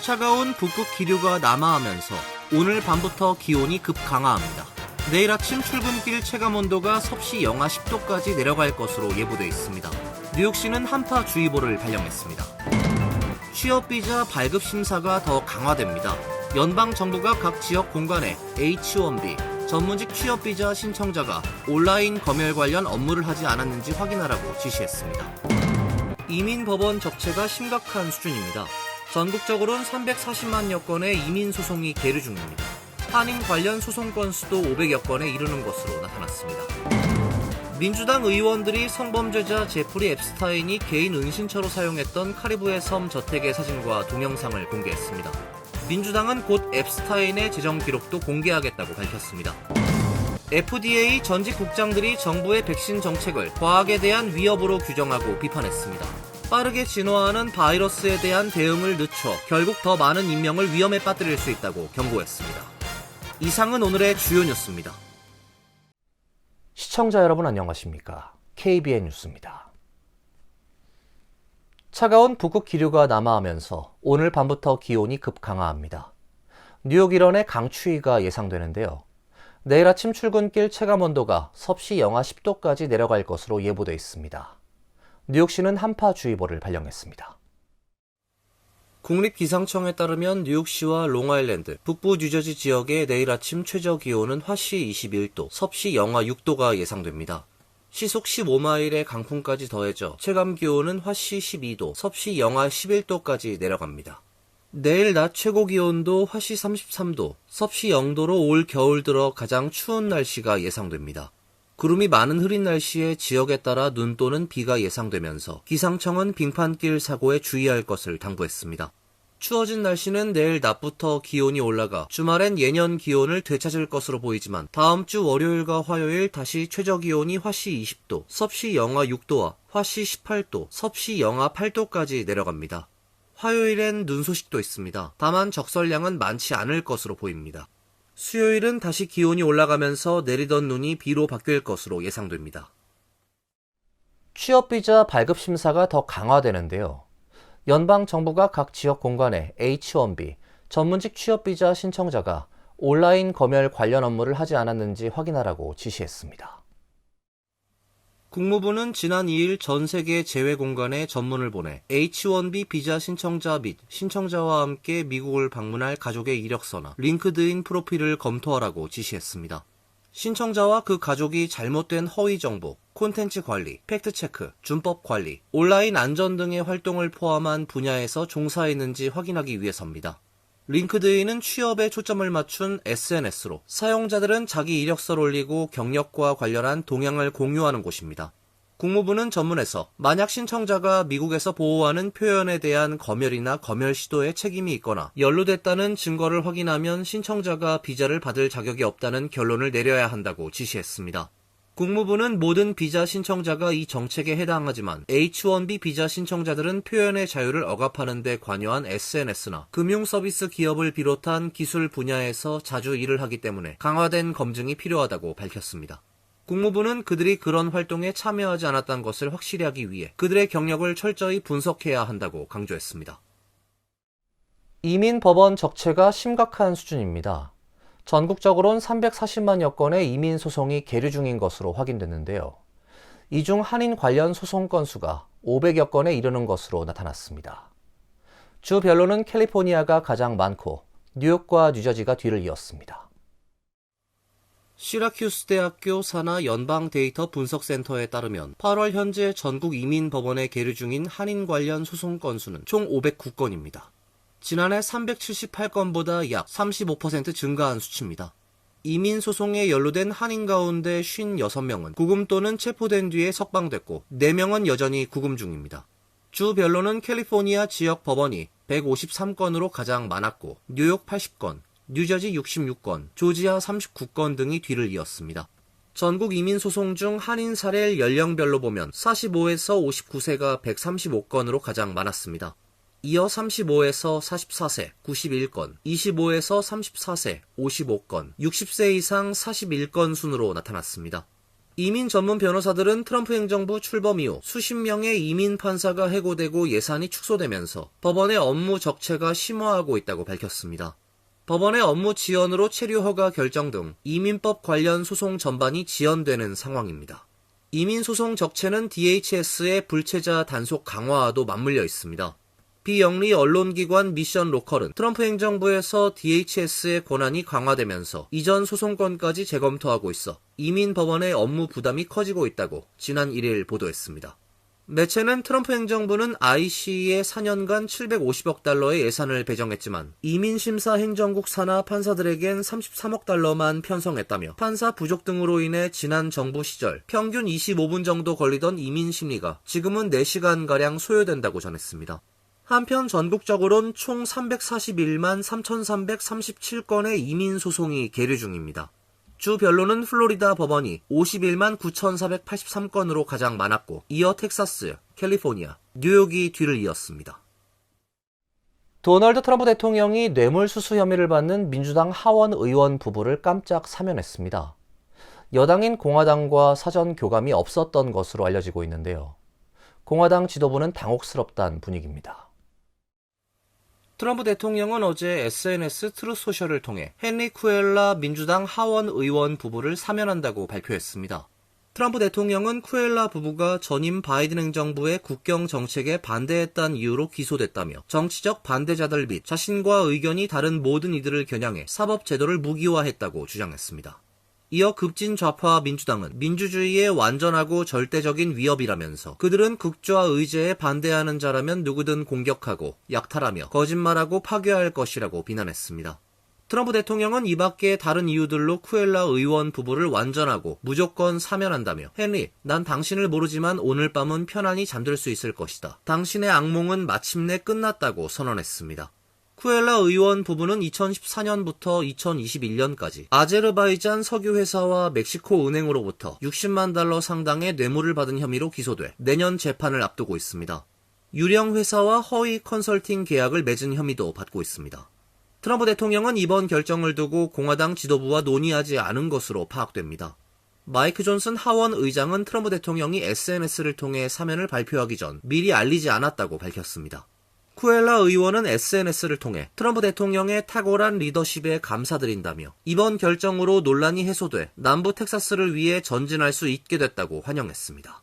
차가운 북극 기류가 남하하면서 오늘 밤부터 기온이 급강하합니다. 내일 아침 출근길 체감온도가 섭씨 영하 10도까지 내려갈 것으로 예보돼 있습니다. 뉴욕시는 한파주의보를 발령했습니다. 취업비자 발급 심사가 더 강화됩니다. 연방정부가 각 지역 공간에 H-1B, 전문직 취업비자 신청자가 온라인 검열 관련 업무를 하지 않았는지 확인하라고 지시했습니다. 이민법원 적체가 심각한 수준입니다. 전국적으로는 340만여 건의 이민소송이 계류 중입니다. 한인 관련 소송 건수도 500여 건에 이르는 것으로 나타났습니다. 민주당 의원들이 성범죄자 제프리 앱스타인이 개인 은신처로 사용했던 카리브해 섬 저택의 사진과 동영상을 공개했습니다. 민주당은 곧 앱스타인의 재정 기록도 공개하겠다고 밝혔습니다. FDA 전직 국장들이 정부의 백신 정책을 과학에 대한 위협으로 규정하고 비판했습니다. 빠르게 진화하는 바이러스에 대한 대응을 늦춰 결국 더 많은 인명을 위험에 빠뜨릴 수 있다고 경고했습니다. 이상은 오늘의 주요 뉴스입니다. 시청자 여러분 안녕하십니까? KBN 뉴스입니다. 차가운 북극 기류가 남하하면서 오늘 밤부터 기온이 급강하합니다. 뉴욕 일원의 강추위가 예상되는데요. 내일 아침 출근길 체감온도가 섭씨 영하 10도까지 내려갈 것으로 예보돼 있습니다. 뉴욕시는 한파주의보를 발령했습니다. 국립기상청에 따르면 뉴욕시와 롱아일랜드, 북부 뉴저지 지역의 내일 아침 최저 기온은 화씨 21도, 섭씨 영하 6도가 예상됩니다. 시속 15마일의 강풍까지 더해져 체감 기온은 화씨 12도, 섭씨 영하 11도까지 내려갑니다. 내일 낮 최고 기온도 화씨 33도, 섭씨 0도로 올 겨울 들어 가장 추운 날씨가 예상됩니다. 구름이 많은 흐린 날씨에 지역에 따라 눈 또는 비가 예상되면서 기상청은 빙판길 사고에 주의할 것을 당부했습니다. 추워진 날씨는 내일 낮부터 기온이 올라가 주말엔 예년 기온을 되찾을 것으로 보이지만 다음 주 월요일과 화요일 다시 최저 기온이 화씨 20도, 섭씨 영하 6도와 화씨 18도, 섭씨 영하 8도까지 내려갑니다. 화요일엔 눈 소식도 있습니다. 다만 적설량은 많지 않을 것으로 보입니다. 수요일은 다시 기온이 올라가면서 내리던 눈이 비로 바뀔 것으로 예상됩니다. 취업비자 발급 심사가 더 강화되는데요. 연방정부가 각 지역 공간에 H-1B, 전문직 취업비자 신청자가 온라인 검열 관련 업무를 하지 않았는지 확인하라고 지시했습니다. 국무부는 지난 2일 전 세계 재외 공간에 전문을 보내 H-1B 비자 신청자 및 신청자와 함께 미국을 방문할 가족의 이력서나 링크드인 프로필을 검토하라고 지시했습니다. 신청자와 그 가족이 잘못된 허위 정보, 콘텐츠 관리, 팩트체크, 준법 관리, 온라인 안전 등의 활동을 포함한 분야에서 종사했는지 확인하기 위해서입니다. 링크드인은 취업에 초점을 맞춘 SNS로 사용자들은 자기 이력서를 올리고 경력과 관련한 동향을 공유하는 곳입니다. 국무부는 전문에서 만약 신청자가 미국에서 보호하는 표현에 대한 검열이나 검열 시도에 책임이 있거나 연루됐다는 증거를 확인하면 신청자가 비자를 받을 자격이 없다는 결론을 내려야 한다고 지시했습니다. 국무부는 모든 비자 신청자가 이 정책에 해당하지만 H-1B 비자 신청자들은 표현의 자유를 억압하는 데 관여한 SNS나 금융서비스 기업을 비롯한 기술 분야에서 자주 일을 하기 때문에 강화된 검증이 필요하다고 밝혔습니다. 국무부는 그들이 그런 활동에 참여하지 않았다는 것을 확실히 하기 위해 그들의 경력을 철저히 분석해야 한다고 강조했습니다. 이민법원 적체가 심각한 수준입니다. 전국적으로는 340만여 건의 이민 소송이 계류 중인 것으로 확인됐는데요. 이 중 한인 관련 소송 건수가 500여 건에 이르는 것으로 나타났습니다. 주별로는 캘리포니아가 가장 많고 뉴욕과 뉴저지가 뒤를 이었습니다. 시라큐스 대학교 산하 연방 데이터 분석센터에 따르면 8월 현재 전국 이민법원에 계류 중인 한인 관련 소송 건수는 총 509건입니다. 지난해 378건보다 약 35% 증가한 수치입니다. 이민 소송에 연루된 한인 가운데 56명은 구금 또는 체포된 뒤에 석방됐고 4명은 여전히 구금 중입니다. 주별로는 캘리포니아 지역 법원이 153건으로 가장 많았고 뉴욕 80건, 뉴저지 66건, 조지아 39건 등이 뒤를 이었습니다. 전국 이민 소송 중 한인 사례 연령별로 보면 45에서 59세가 135건으로 가장 많았습니다. 이어 35에서 44세 91건, 25에서 34세 55건, 60세 이상 41건 순으로 나타났습니다. 이민 전문 변호사들은 트럼프 행정부 출범 이후 수십 명의 이민 판사가 해고되고 예산이 축소되면서 법원의 업무 적체가 심화하고 있다고 밝혔습니다. 법원의 업무 지연으로 체류 허가 결정 등 이민법 관련 소송 전반이 지연되는 상황입니다. 이민소송 적체는 DHS의 불체자 단속 강화와도 맞물려 있습니다. 비영리 언론기관 미션 로컬은 트럼프 행정부에서 DHS의 권한이 강화되면서 이전 소송권까지 재검토하고 있어 이민법원의 업무 부담이 커지고 있다고 지난 1일 보도했습니다. 매체는 트럼프 행정부는 ICE에 4년간 750억 달러의 예산을 배정했지만 이민심사 행정국 산하 판사들에겐 33억 달러만 편성했다며 판사 부족 등으로 인해 지난 정부 시절 평균 25분 정도 걸리던 이민 심리가 지금은 4시간가량 소요된다고 전했습니다. 한편 전국적으론 총 341만 3,337건의 이민 소송이 계류 중입니다. 주별로는 플로리다 법원이 51만 9,483건으로 가장 많았고 이어 텍사스, 캘리포니아, 뉴욕이 뒤를 이었습니다. 도널드 트럼프 대통령이 뇌물수수 혐의를 받는 민주당 하원 의원 부부를 깜짝 사면했습니다. 여당인 공화당과 사전 교감이 없었던 것으로 알려지고 있는데요. 공화당 지도부는 당혹스럽다는 분위기입니다. 트럼프 대통령은 어제 SNS 트루소셜을 통해 헨리 쿠엘라 민주당 하원 의원 부부를 사면한다고 발표했습니다. 트럼프 대통령은 쿠엘라 부부가 전임 바이든 행정부의 국경 정책에 반대했다는 이유로 기소됐다며 정치적 반대자들 및 자신과 의견이 다른 모든 이들을 겨냥해 사법제도를 무기화했다고 주장했습니다. 이어 급진 좌파 민주당은 민주주의의 완전하고 절대적인 위협이라면서 그들은 국조와 의제에 반대하는 자라면 누구든 공격하고 약탈하며 거짓말하고 파괴할 것이라고 비난했습니다. 트럼프 대통령은 이 밖에 다른 이유들로 쿠엘라 의원 부부를 완전하고 무조건 사면한다며 헨리, 난 당신을 모르지만 오늘 밤은 편안히 잠들 수 있을 것이다. 당신의 악몽은 마침내 끝났다고 선언했습니다. 쿠엘라 의원 부부는 2014년부터 2021년까지 아제르바이잔 석유회사와 멕시코 은행으로부터 60만 달러 상당의 뇌물을 받은 혐의로 기소돼 내년 재판을 앞두고 있습니다. 유령 회사와 허위 컨설팅 계약을 맺은 혐의도 받고 있습니다. 트럼프 대통령은 이번 결정을 두고 공화당 지도부와 논의하지 않은 것으로 파악됩니다. 마이크 존슨 하원 의장은 트럼프 대통령이 SNS를 통해 사면을 발표하기 전 미리 알리지 않았다고 밝혔습니다. 쿠엘라 의원은 SNS를 통해 트럼프 대통령의 탁월한 리더십에 감사드린다며 이번 결정으로 논란이 해소돼 남부 텍사스를 위해 전진할 수 있게 됐다고 환영했습니다.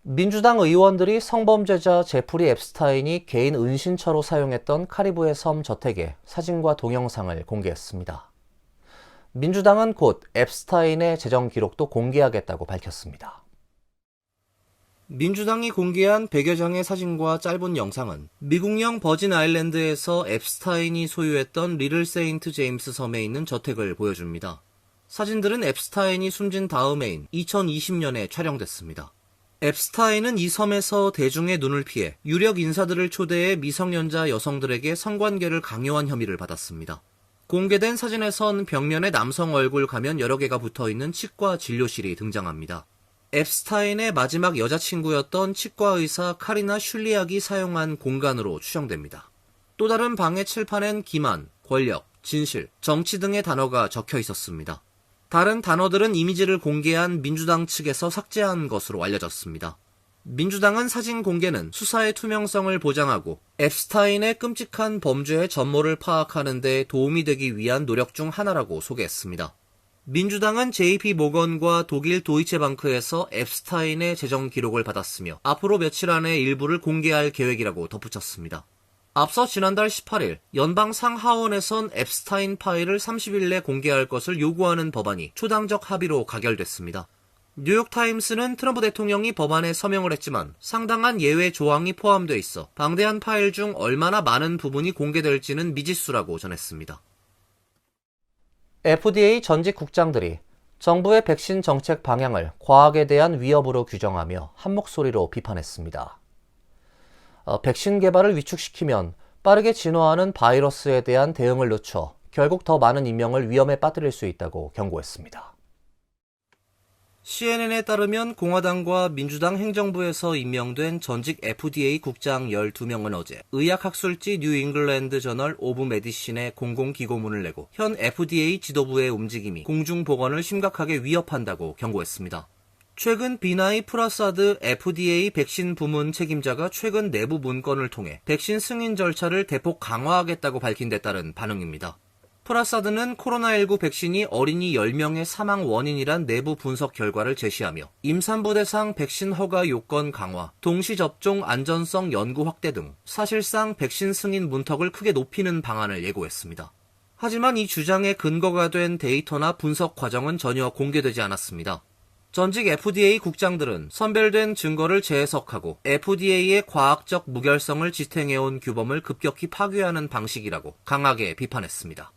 민주당 의원들이 성범죄자 제프리 앱스타인이 개인 은신처로 사용했던 카리브해 섬 저택의 사진과 동영상을 공개했습니다. 민주당은 곧 앱스타인의 재정 기록도 공개하겠다고 밝혔습니다. 민주당이 공개한 100여 장의 사진과 짧은 영상은 미국령 버진 아일랜드에서 앱스타인이 소유했던 리틀 세인트 제임스 섬에 있는 저택을 보여줍니다. 사진들은 앱스타인이 숨진 다음해인 2020년에 촬영됐습니다. 앱스타인은 이 섬에서 대중의 눈을 피해 유력 인사들을 초대해 미성년자 여성들에게 성관계를 강요한 혐의를 받았습니다. 공개된 사진에선 벽면에 남성 얼굴 가면 여러 개가 붙어있는 치과 진료실이 등장합니다. 앱스타인의 마지막 여자친구였던 치과의사 카리나 슐리악이 사용한 공간으로 추정됩니다. 또 다른 방의 칠판엔 기만, 권력, 진실, 정치 등의 단어가 적혀 있었습니다. 다른 단어들은 이미지를 공개한 민주당 측에서 삭제한 것으로 알려졌습니다. 민주당은 사진 공개는 수사의 투명성을 보장하고 앱스타인의 끔찍한 범죄의 전모를 파악하는 데 도움이 되기 위한 노력 중 하나라고 소개했습니다. 민주당은 JP 모건과 독일 도이체방크에서 앱스타인의 재정 기록을 받았으며 앞으로 며칠 안에 일부를 공개할 계획이라고 덧붙였습니다. 앞서 지난달 18일 연방 상하원에선 앱스타인 파일을 30일 내 공개할 것을 요구하는 법안이 초당적 합의로 가결됐습니다. 뉴욕타임스는 트럼프 대통령이 법안에 서명을 했지만 상당한 예외 조항이 포함돼 있어 방대한 파일 중 얼마나 많은 부분이 공개될지는 미지수라고 전했습니다. FDA 전직 국장들이 정부의 백신 정책 방향을 과학에 대한 위협으로 규정하며 한 목소리로 비판했습니다. 백신 개발을 위축시키면 빠르게 진화하는 바이러스에 대한 대응을 늦춰 결국 더 많은 인명을 위험에 빠뜨릴 수 있다고 경고했습니다. CNN에 따르면 공화당과 민주당 행정부에서 임명된 전직 FDA 국장 12명은 어제 의학학술지 뉴잉글랜드 저널 오브 메디신에 공공기고문을 내고 현 FDA 지도부의 움직임이 공중보건을 심각하게 위협한다고 경고했습니다. 최근 비나이 프라사드 FDA 백신 부문 책임자가 최근 내부 문건을 통해 백신 승인 절차를 대폭 강화하겠다고 밝힌 데 따른 반응입니다. 프라사드는 코로나19 백신이 어린이 10명의 사망 원인이란 내부 분석 결과를 제시하며 임산부 대상 백신 허가 요건 강화, 동시 접종 안전성 연구 확대 등 사실상 백신 승인 문턱을 크게 높이는 방안을 예고했습니다. 하지만 이 주장에 근거가 된 데이터나 분석 과정은 전혀 공개되지 않았습니다. 전직 FDA 국장들은 선별된 증거를 재해석하고 FDA의 과학적 무결성을 지탱해온 규범을 급격히 파괴하는 방식이라고 강하게 비판했습니다.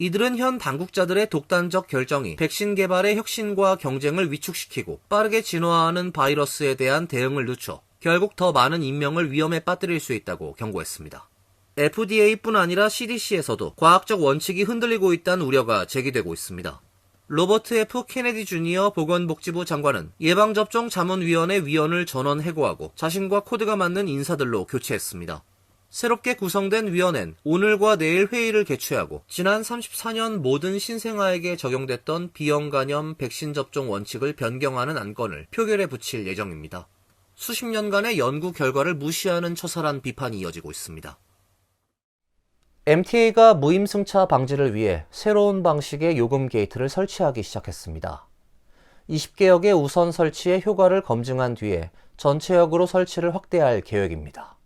이들은 현 당국자들의 독단적 결정이 백신 개발의 혁신과 경쟁을 위축시키고 빠르게 진화하는 바이러스에 대한 대응을 늦춰 결국 더 많은 인명을 위험에 빠뜨릴 수 있다고 경고했습니다. FDA뿐 아니라 CDC에서도 과학적 원칙이 흔들리고 있다는 우려가 제기되고 있습니다. 로버트 F. 케네디 주니어 보건복지부 장관은 예방접종 자문위원회 위원을 전원 해고하고 자신과 코드가 맞는 인사들로 교체했습니다. 새롭게 구성된 위원회는 오늘과 내일 회의를 개최하고 지난 34년 모든 신생아에게 적용됐던 비형간염 백신 접종 원칙을 변경하는 안건을 표결에 붙일 예정입니다. 수십 년간의 연구 결과를 무시하는 처살한 비판이 이어지고 있습니다. MTA가 무임승차 방지를 위해 새로운 방식의 요금 게이트를 설치하기 시작했습니다. 20개역의 우선 설치의 효과를 검증한 뒤에 전체 역으로 설치를 확대할 계획입니다.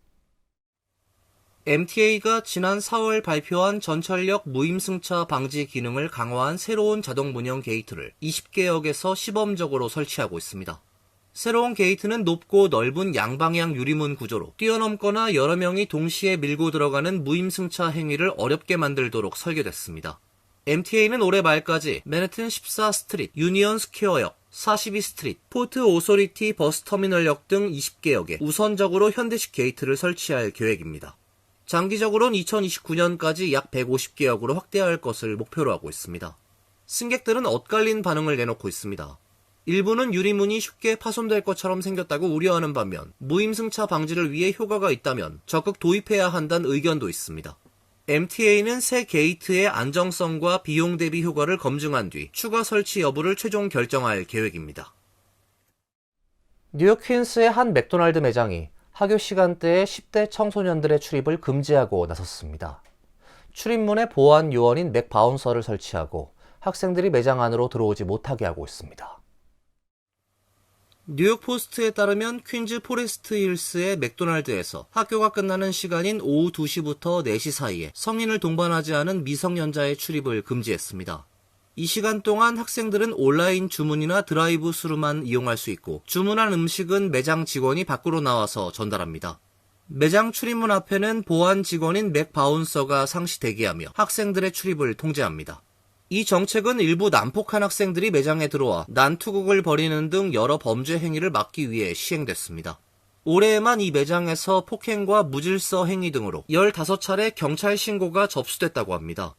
MTA가 지난 4월 발표한 전철역 무임승차 방지 기능을 강화한 새로운 자동 문형 게이트를 20개역에서 시범적으로 설치하고 있습니다. 새로운 게이트는 높고 넓은 양방향 유리문 구조로 뛰어넘거나 여러 명이 동시에 밀고 들어가는 무임승차 행위를 어렵게 만들도록 설계됐습니다. MTA는 올해 말까지 맨해튼 14스트릿, 유니언 스퀘어역, 42스트릿, 포트 오소리티 버스터미널역 등 20개역에 우선적으로 현대식 게이트를 설치할 계획입니다. 장기적으로는 2029년까지 약 150개역으로 확대할 것을 목표로 하고 있습니다. 승객들은 엇갈린 반응을 내놓고 있습니다. 일부는 유리문이 쉽게 파손될 것처럼 생겼다고 우려하는 반면 무임승차 방지를 위해 효과가 있다면 적극 도입해야 한다는 의견도 있습니다. MTA는 새 게이트의 안정성과 비용 대비 효과를 검증한 뒤 추가 설치 여부를 최종 결정할 계획입니다. 뉴욕 퀸스의 한 맥도날드 매장이 학교 시간대에 10대 청소년들의 출입을 금지하고 나섰습니다. 출입문에 보안 요원인 맥 바운서를 설치하고 학생들이 매장 안으로 들어오지 못하게 하고 있습니다. 뉴욕 포스트에 따르면 퀸즈 포레스트 힐스의 맥도날드에서 학교가 끝나는 시간인 오후 2시부터 4시 사이에 성인을 동반하지 않은 미성년자의 출입을 금지했습니다. 이 시간 동안 학생들은 온라인 주문이나 드라이브 스루만 이용할 수 있고 주문한 음식은 매장 직원이 밖으로 나와서 전달합니다. 매장 출입문 앞에는 보안 직원인 맥 바운서가 상시 대기하며 학생들의 출입을 통제합니다. 이 정책은 일부 난폭한 학생들이 매장에 들어와 난투극을 벌이는 등 여러 범죄 행위를 막기 위해 시행됐습니다. 올해에만 이 매장에서 폭행과 무질서 행위 등으로 15차례 경찰 신고가 접수됐다고 합니다.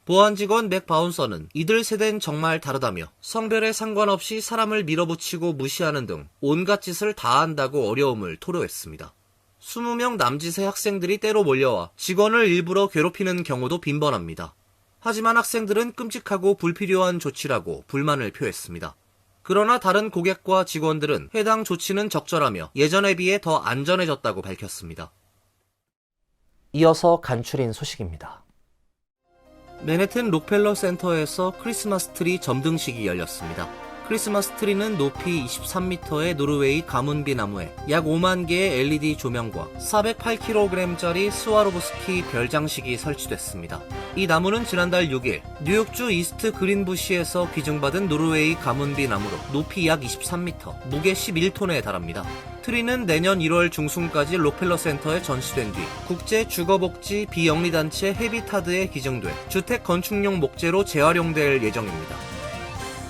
보안 직원 맥 바운서는 이들 세대는 정말 다르다며 성별에 상관없이 사람을 밀어붙이고 무시하는 등 온갖 짓을 다 한다고 어려움을 토로했습니다. 20명 남짓의 학생들이 때로 몰려와 직원을 일부러 괴롭히는 경우도 빈번합니다. 하지만 학생들은 끔찍하고 불필요한 조치라고 불만을 표했습니다. 그러나 다른 고객과 직원들은 해당 조치는 적절하며 예전에 비해 더 안전해졌다고 밝혔습니다. 이어서 간추린 소식입니다. 맨해튼 록펠러 센터에서 크리스마스 트리 점등식이 열렸습니다. 크리스마스 트리는 높이 23m의 노르웨이 가문비 나무에 약 5만 개의 LED 조명과 408kg짜리 스와로브스키 별장식이 설치됐습니다. 이 나무는 지난달 6일 뉴욕주 이스트 그린부시에서 기증받은 노르웨이 가문비 나무로 높이 약 23m, 무게 11톤에 달합니다. 트리는 내년 1월 중순까지 록펠러 센터에 전시된 뒤 국제주거복지 비영리단체 헤비타드에 기증돼 주택 건축용 목재로 재활용될 예정입니다.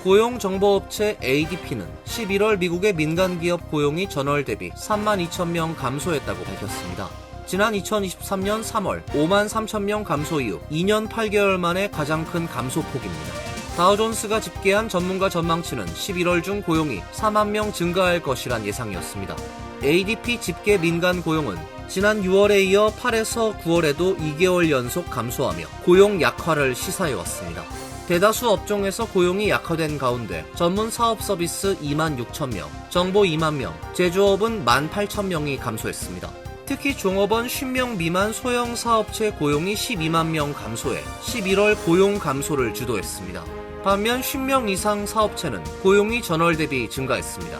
고용정보업체 ADP는 11월 미국의 민간기업 고용이 전월 대비 32,000명 감소했다고 밝혔습니다. 지난 2023년 3월 53,000명 감소 이후 2년 8개월 만에 가장 큰 감소폭입니다. 다우존스가 집계한 전문가 전망치는 11월 중 고용이 4만 명 증가할 것이란 예상이었습니다. ADP 집계 민간 고용은 지난 6월에 이어 8에서 9월에도 2개월 연속 감소하며 고용 약화를 시사해왔습니다. 대다수 업종에서 고용이 약화된 가운데 전문 사업 서비스 2만 6천 명, 정보 2만 명, 제조업은 1만 8천 명이 감소했습니다. 특히 종업원 50명 미만 소형 사업체 고용이 12만 명 감소해 11월 고용 감소를 주도했습니다. 반면 10명 이상 사업체는 고용이 전월 대비 증가했습니다.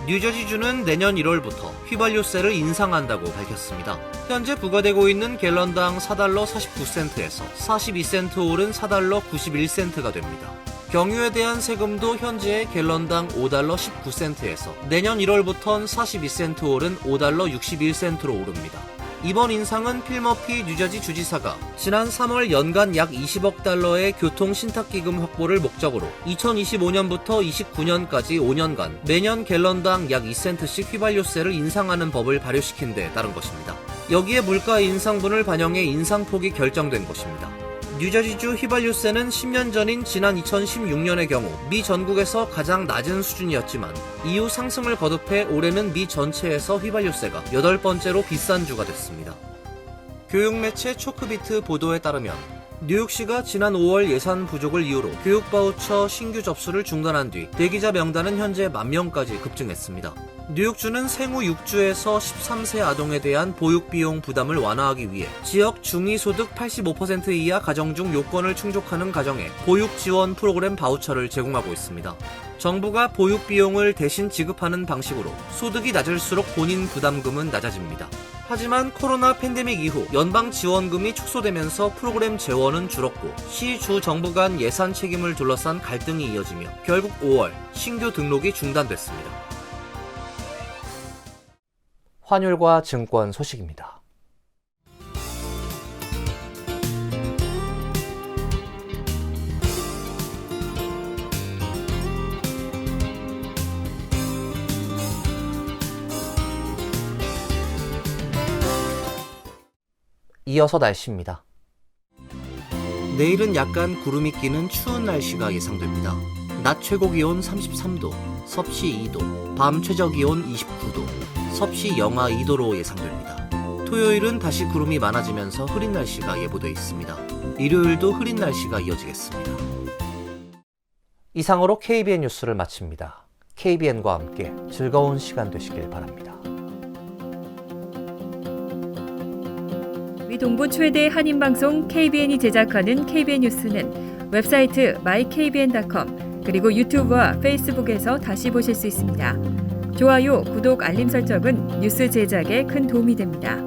뉴저지주는 내년 1월부터 휘발유세를 인상한다고 밝혔습니다. 현재 부과되고 있는 갤런당 4달러 49센트에서 42센트 오른 4달러 91센트가 됩니다. 경유에 대한 세금도 현재의 갤런당 5달러 19센트에서 내년 1월부턴 42센트 오른 5달러 61센트로 오릅니다. 이번 인상은 필머피 뉴저지 주지사가 지난 3월 연간 약 20억 달러의 교통 신탁기금 확보를 목적으로 2025년부터 29년까지 5년간 매년 갤런당 약 2센트씩 휘발유세를 인상하는 법을 발효시킨 데 따른 것입니다. 여기에 물가 인상분을 반영해 인상폭이 결정된 것입니다. 뉴저지주 휘발유세는 10년 전인 지난 2016년의 경우 미 전국에서 가장 낮은 수준이었지만 이후 상승을 거듭해 올해는 미 전체에서 휘발유세가 8번째로 비싼 주가 됐습니다. 교육매체 초크비트 보도에 따르면 뉴욕시가 지난 5월 예산 부족을 이유로 교육 바우처 신규 접수를 중단한 뒤 대기자 명단은 현재 1만 명까지 급증했습니다. 뉴욕주는 생후 6주에서 13세 아동에 대한 보육비용 부담을 완화하기 위해 지역 중위소득 85% 이하 가정 중 요건을 충족하는 가정에 보육 지원 프로그램 바우처를 제공하고 있습니다. 정부가 보육비용을 대신 지급하는 방식으로 소득이 낮을수록 본인 부담금은 낮아집니다. 하지만 코로나 팬데믹 이후 연방 지원금이 축소되면서 프로그램 재원은 줄었고 시, 주 정부 간 예산 책임을 둘러싼 갈등이 이어지며 결국 5월 신규 등록이 중단됐습니다. 환율과 증권 소식입니다. 이어서 날씨입니다. 내일은 약간 구름이 끼는 추운 날씨가 예상됩니다. 낮 최고 기온 33도, 섭씨 2도, 밤 최저 기온 29도, 섭씨 영하 2도로 예상됩니다. 토요일은 다시 구름이 많아지면서 흐린 날씨가 예보돼 있습니다. 일요일도 흐린 날씨가 이어지겠습니다. 이상으로 KBN 뉴스를 마칩니다. KBN과 함께 즐거운 시간 되시길 바랍니다. 미 동부 최대 한인방송 KBN이 제작하는 KBN 뉴스는 웹사이트 mykbn.com 그리고 유튜브와 페이스북에서 다시 보실 수 있습니다. 좋아요, 구독, 알림 설정은 뉴스 제작에 큰 도움이 됩니다.